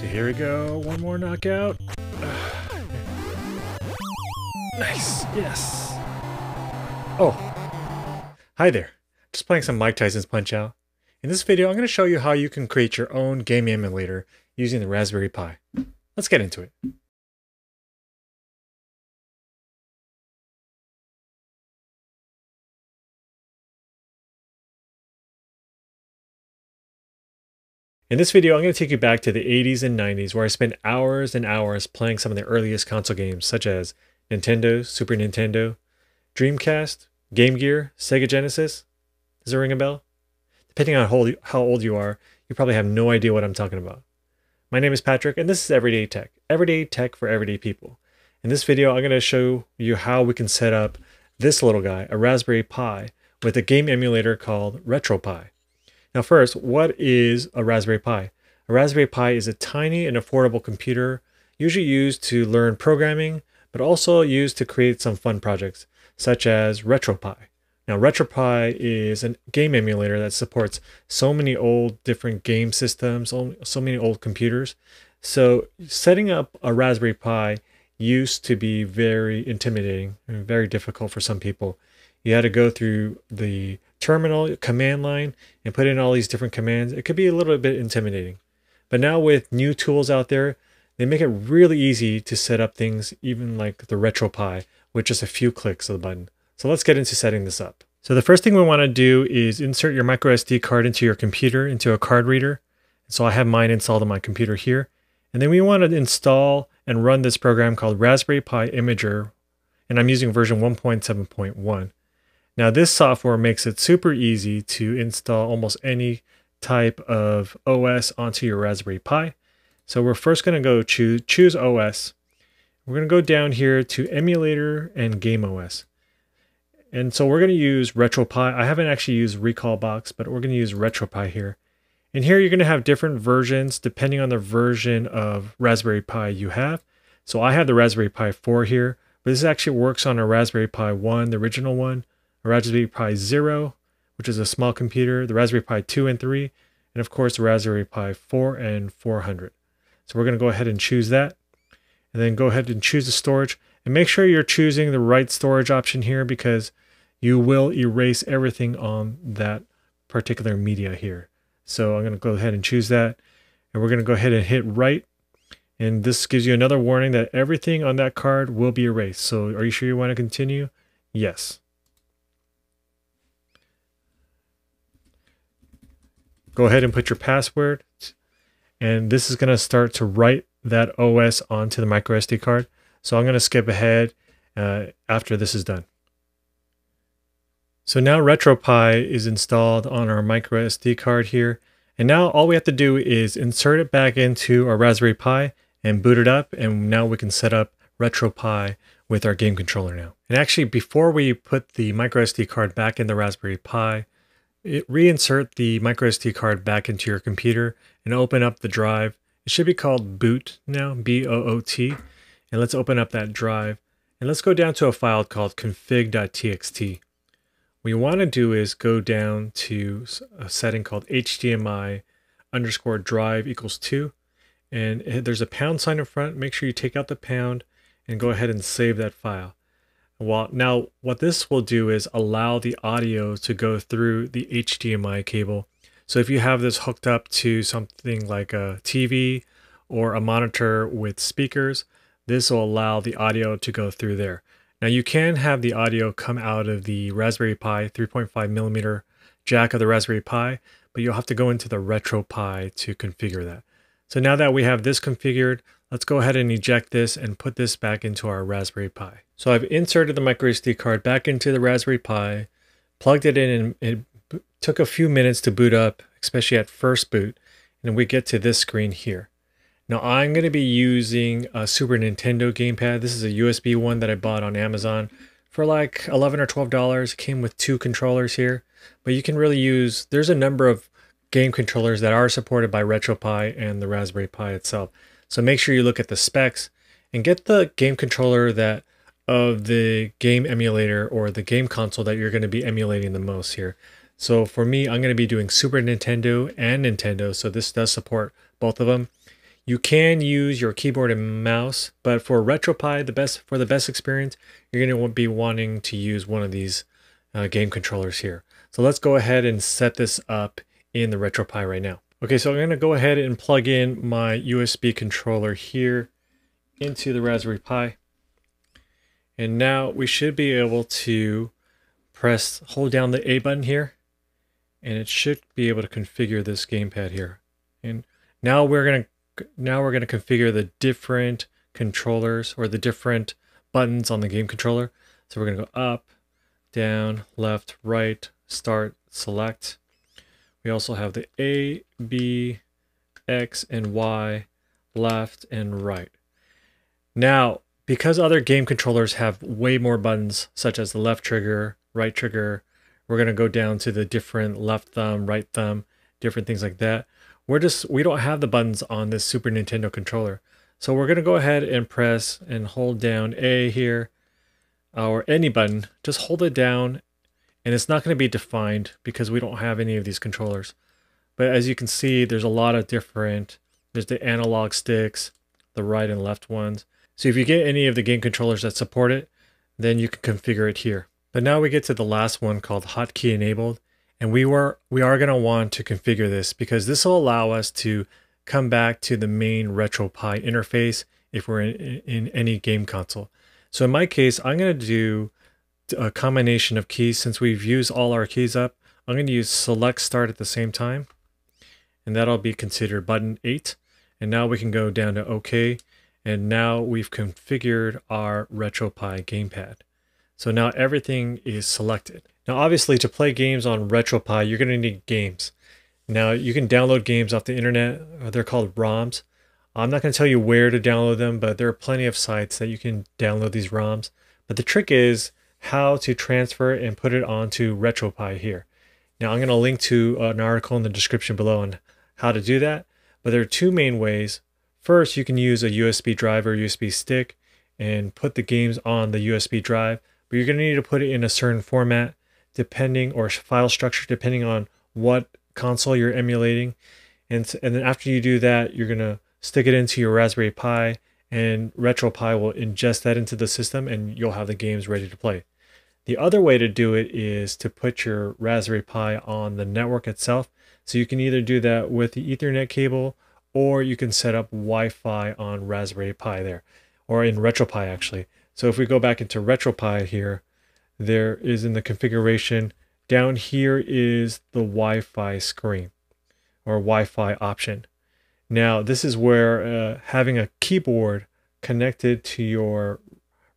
So here we go, one more knockout. Nice, yes. Oh, hi there. Just playing some Mike Tyson's Punch-Out. In this video, I'm going to show you how you can create your own game emulator using the Raspberry Pi. Let's get into it. In this video, I'm going to take you back to the 80s and 90s where I spent hours and hours playing some of the earliest console games such as Nintendo, Super Nintendo, Dreamcast, Game Gear, Sega Genesis. Does it ring a bell? Depending on how old you are, you probably have no idea what I'm talking about. My name is Patrick and this is Everyday Tech for everyday people. In this video, I'm going to show you how we can set up this little guy, a Raspberry Pi, with a game emulator called RetroPie. Now first, what is a Raspberry Pi? A Raspberry Pi is a tiny and affordable computer, usually used to learn programming, but also used to create some fun projects, such as RetroPie. Now RetroPie is a game emulator that supports so many old different game systems, so many old computers. So setting up a Raspberry Pi used to be very intimidating and very difficult for some people. You had to go through the terminal command line and put in all these different commands. It could be a little bit intimidating. But now with new tools out there, they make it really easy to set up things, even like the RetroPie, with just a few clicks of the button. So let's get into setting this up. So the first thing we want to do is insert your micro SD card into your computer, into a card reader. So I have mine installed on my computer here. And then we want to install and run this program called Raspberry Pi Imager. And I'm using version 1.7.1. Now this software makes it super easy to install almost any type of OS onto your Raspberry Pi. So we're first going to go choose OS. We're going to go down here to Emulator and Game OS. And so we're going to use RetroPie. I haven't actually used Recalbox, but we're going to use RetroPie here. And here you're going to have different versions depending on the version of Raspberry Pi you have. So I have the Raspberry Pi 4 here, but this actually works on a Raspberry Pi 1, the original one, a Raspberry Pi 0, which is a small computer, the Raspberry Pi 2 and 3, and of course the Raspberry Pi 4 and 400. So we're going to go ahead and choose that, and then go ahead and choose the storage, and make sure you're choosing the right storage option here because you will erase everything on that particular media here. So I'm going to go ahead and choose that, and we're going to go ahead and hit write, and this gives you another warning that everything on that card will be erased. So are you sure you want to continue? Yes. Go ahead and put your password, and this is going to start to write that OS onto the micro SD card. So I'm going to skip ahead after this is done. So now RetroPie is installed on our micro SD card here, and now all we have to do is insert it back into our Raspberry Pi and boot it up, and now we can set up RetroPie with our game controller now. And actually, before we put the micro SD card back in the Raspberry Pi, reinsert the micro SD card back into your computer and open up the drive. It should be called boot now, B-O-O-T. And let's open up that drive. And let's go down to a file called config.txt. What you want to do is go down to a setting called HDMI_drive equals 2. And there's a pound sign in front. Make sure you take out the pound and go ahead and save that file. Well, now what this will do is allow the audio to go through the HDMI cable. So if you have this hooked up to something like a TV or a monitor with speakers, this will allow the audio to go through there. Now you can have the audio come out of the Raspberry Pi 3.5mm jack of the Raspberry Pi, but you'll have to go into the RetroPie to configure that. So now that we have this configured, let's go ahead and eject this and put this back into our Raspberry Pi. So I've inserted the micro SD card back into the Raspberry Pi, plugged it in, and it took a few minutes to boot up, especially at first boot, and we get to this screen here. Now I'm going to be using a Super Nintendo gamepad. This is a USB one that I bought on Amazon for like $11 or $12. It came with 2 controllers here, but you can really use, there's a number of game controllers that are supported by RetroPie and the Raspberry Pi itself. So make sure you look at the specs and get the game controller that of the game emulator or the game console that you're going to be emulating the most here. So for me, I'm going to be doing Super Nintendo and Nintendo, so this does support both of them. You can use your keyboard and mouse, but for RetroPie, the best experience, you're going to be wanting to use one of these game controllers here. So let's go ahead and set this up in the RetroPie right now. Okay, so I'm going to go ahead and plug in my USB controller here into the Raspberry Pi. And now we should be able to hold down the A button here, and it should be able to configure this gamepad here. And now we're going to configure the different controllers or the different buttons on the game controller. So we're going to go up, down, left, right, start, select. We also have the A, B, X, and Y, left and right. Now, because other game controllers have way more buttons, such as the left trigger, right trigger, we're going to go down to the different left thumb, right thumb, different things like that. We don't have the buttons on this Super Nintendo controller. So we're going to go ahead and press and hold down A here, or any button. Just hold it down, and it's not going to be defined because we don't have any of these controllers. But as you can see, there's a lot of there's the analog sticks, the right and left ones. So if you get any of the game controllers that support it, then you can configure it here. But now we get to the last one called hotkey enabled. And we are going to want to configure this because this will allow us to come back to the main RetroPie interface if we're in any game console. So in my case, I'm going to do a combination of keys. Since we've used all our keys up, I'm going to use select start at the same time. And that'll be considered button 8. And now we can go down to OK. And now we've configured our RetroPie gamepad. So now everything is selected. Now obviously to play games on RetroPie, you're going to need games. Now you can download games off the internet. They're called ROMs. I'm not going to tell you where to download them, but there are plenty of sites that you can download these ROMs. But the trick is how to transfer and put it onto RetroPie here. Now I'm going to link to an article in the description below on how to do that. But there are two main ways. First, you can use a USB drive or USB stick and put the games on the USB drive, but you're going to need to put it in a certain format or file structure depending on what console you're emulating. And then after you do that, you're going to stick it into your Raspberry Pi, and RetroPie will ingest that into the system and you'll have the games ready to play. The other way to do it is to put your Raspberry Pi on the network itself. So you can either do that with the Ethernet cable, or you can set up Wi-Fi on Raspberry Pi there, or in RetroPie actually. So if we go back into RetroPie here, there is in the configuration, down here is the Wi-Fi screen, or Wi-Fi option. Now this is where having a keyboard connected to your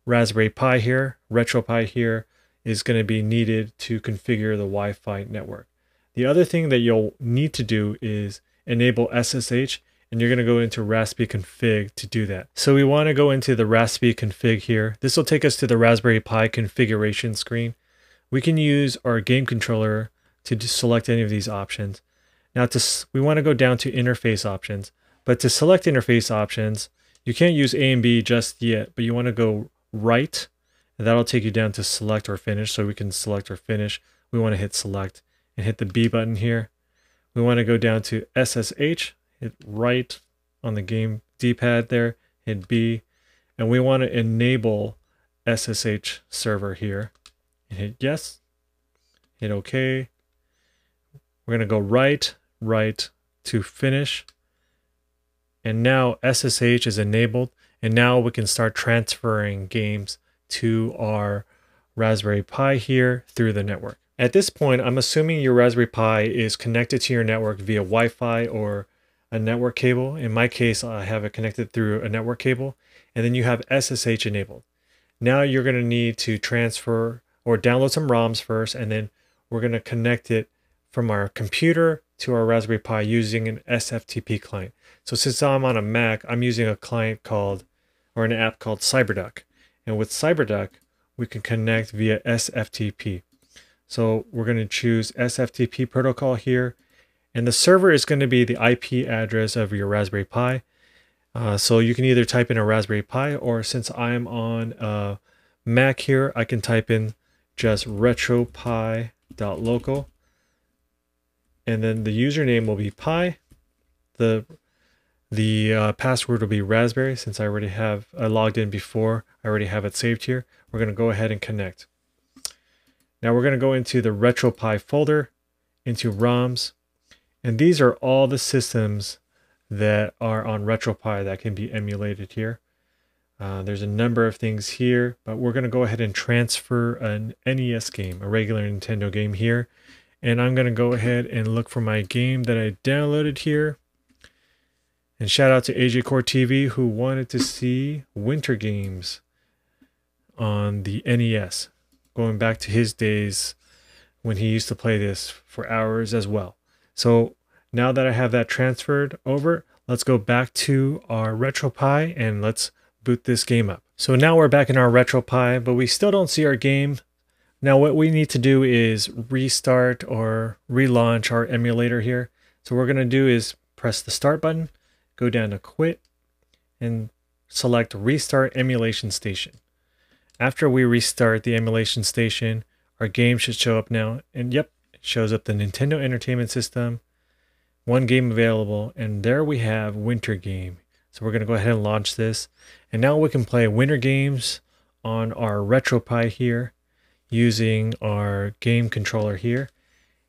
Raspberry Pi here, RetroPie here, is going to be needed to configure the Wi-Fi network. The other thing that you'll need to do is enable SSH, and you're going to go into Raspi config to do that. So we want to go into the Raspi config here. This will take us to the Raspberry Pi configuration screen. We can use our game controller to select any of these options. Now we want to go down to interface options, but to select interface options, you can't use A and B just yet, but you want to go right, and that'll take you down to select or finish. So we can select or finish. We want to hit select and hit the B button here. We want to go down to SSH, hit right on the game D-pad there, hit B, and we want to enable SSH server here. And hit yes, hit OK. We're going to go right to finish. And now SSH is enabled, and now we can start transferring games to our Raspberry Pi here through the network. At this point, I'm assuming your Raspberry Pi is connected to your network via Wi-Fi or a network cable. In my case, I have it connected through a network cable, and then you have SSH enabled. Now you're going to need to transfer or download some ROMs first, and then we're going to connect it from our computer to our Raspberry Pi using an SFTP client. So since I'm on a Mac, I'm using a client an app called CyberDuck. And with CyberDuck, we can connect via SFTP. So we're going to choose SFTP protocol here. And the server is going to be the IP address of your Raspberry Pi. So you can either type in a Raspberry Pi, or since I'm on a Mac here, I can type in just retropie.local. And then the username will be Pi. The The password will be raspberry since I already have logged in before. I already have it saved here. We're going to go ahead and connect. Now we're going to go into the RetroPie folder, into ROMs, and these are all the systems that are on RetroPie that can be emulated here. There's a number of things here, but we're going to go ahead and transfer an NES game, a regular Nintendo game here. And I'm going to go ahead and look for my game that I downloaded here. And shout out to AJ Core TV who wanted to see Winter Games on the NES, going back to his days when he used to play this for hours as well. So now that I have that transferred over, let's go back to our RetroPie and let's boot this game up. So now we're back in our RetroPie, but we still don't see our game. Now what we need to do is restart or relaunch our emulator here. So what we're going to do is press the start button, go down to quit, and select restart emulation station. After we restart the emulation station, our game should show up now. And yep, it shows up the Nintendo Entertainment System, one game available, and there we have Winter Game. So we're going to go ahead and launch this. And now we can play Winter Games on our RetroPie here using our game controller here.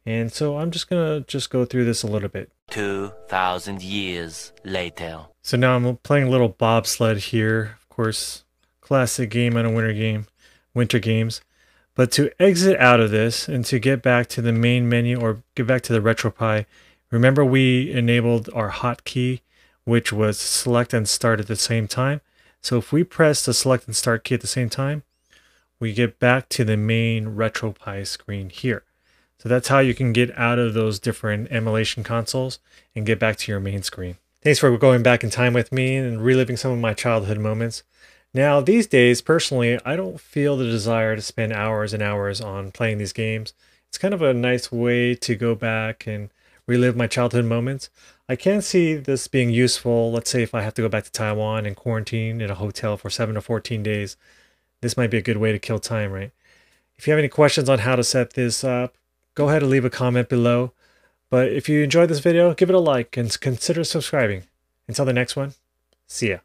And so I'm just going to go through this a little bit. 2,000 years later. So now I'm playing a little bobsled here. Of course, classic game on a Winter Games. But to exit out of this and to get back to the main menu or get back to the RetroPie, remember we enabled our hotkey, which was select and start at the same time. So if we press the select and start key at the same time, we get back to the main RetroPie screen here. So that's how you can get out of those different emulation consoles and get back to your main screen. Thanks for going back in time with me and reliving some of my childhood moments. Now, these days, personally, I don't feel the desire to spend hours and hours on playing these games. It's kind of a nice way to go back and relive my childhood moments. I can see this being useful. Let's say if I have to go back to Taiwan and quarantine in a hotel for 7 to 14 days, this might be a good way to kill time, right? If you have any questions on how to set this up, go ahead and leave a comment below. But if you enjoyed this video, give it a like and consider subscribing. Until the next one, see ya.